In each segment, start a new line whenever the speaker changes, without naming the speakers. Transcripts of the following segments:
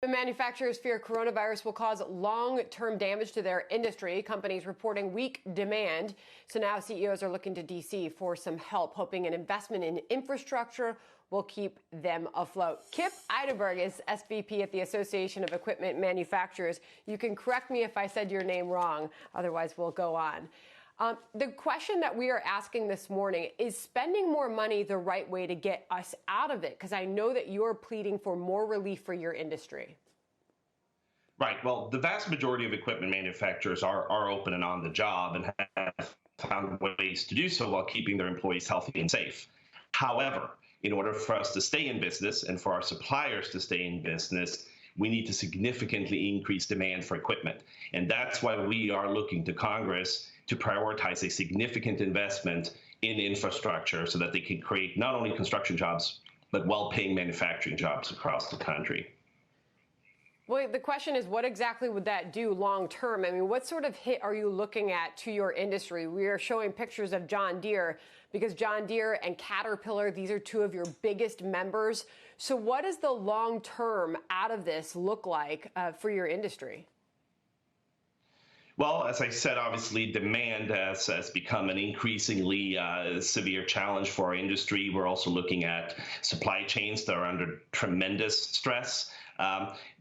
The manufacturers fear coronavirus will cause long-term damage to their industry. Companies reporting weak demand. So now CEOs are looking to D.C. for some help, hoping an investment in infrastructure will keep them afloat. Kip Eidelberg is SVP at the Association of Equipment Manufacturers. You can correct me if I said your name wrong. Otherwise, we'll go on. The question that we are asking this morning is spending more money the right way to get us out of it? Because I know that you're pleading for more relief for your industry.
Right. Well, the vast majority of equipment manufacturers are open and on the job and have found ways to do so while keeping their employees healthy and safe. However, in order for us to stay in business and for our suppliers to stay in business, we need to significantly increase demand for equipment. And that's why we are looking to Congress to prioritize a significant investment in infrastructure so that they can create not only construction jobs, but well-paying manufacturing jobs across the country.
Well, the question is, what exactly would that do long term? I mean, what sort of hit are you looking at to your industry? We are showing pictures of John Deere because John Deere and Caterpillar, these are two of your biggest members. So what does the long term out of this look like for your industry?
Well, as I said, obviously, demand has become an increasingly severe challenge for our industry. We're also looking at supply chains that are under tremendous stress.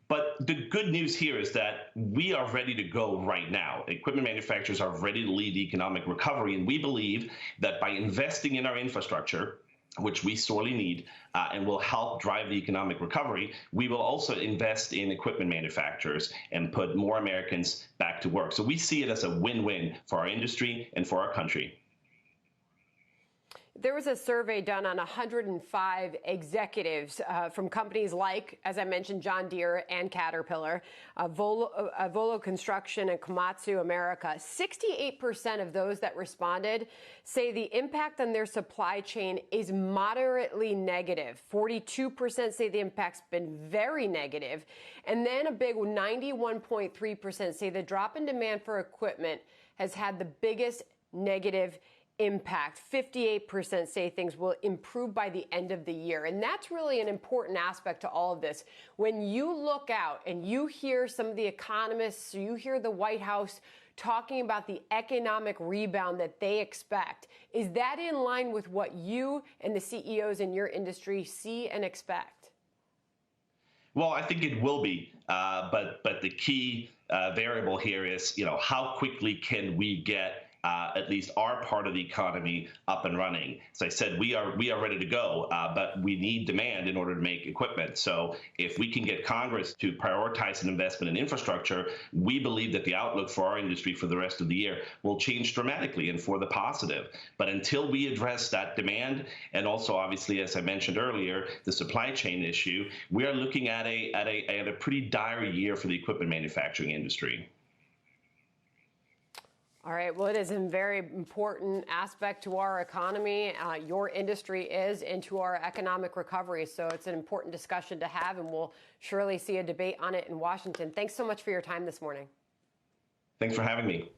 But the good news here is that we are ready to go right now. Equipment manufacturers are ready to lead economic recovery, and we believe that by investing in our infrastructure, which we sorely need, and will help drive the economic recovery, we will also invest in equipment manufacturers and put more Americans back to work. So we see it as a win-win for our industry and for our country.
There was a survey done on 105 executives from companies like, as I mentioned, John Deere and Caterpillar, Volo Construction and Komatsu America. 68% of those that responded say the impact on their supply chain is moderately negative. 42% say the impact's been very negative. And then a big 91.3% say the drop in demand for equipment has had the biggest negative impact. 58% say things will improve by the end of the year. And that's really an important aspect to all of this. When you look out and you hear some of the economists, you hear the White House talking about the economic rebound that they expect, is that in line with what you and the CEOs in your industry see and expect?
Well, I think it will be, but the key variable here is, how quickly can we get at least our part of the economy up and running. As I said, we are ready to go, but we need demand in order to make equipment. So if we can get Congress to prioritize an investment in infrastructure, we believe that the outlook for our industry for the rest of the year will change dramatically and for the positive. But until we address that demand, and also obviously, as I mentioned earlier, the supply chain issue, we are looking at a pretty dire year for the equipment manufacturing industry.
All right. Well, it is a very important aspect to our economy. Your industry is into our economic recovery. So it's an important discussion to have, and we'll surely see a debate on it in Washington. Thanks so much for your time this morning.
Thanks for having me.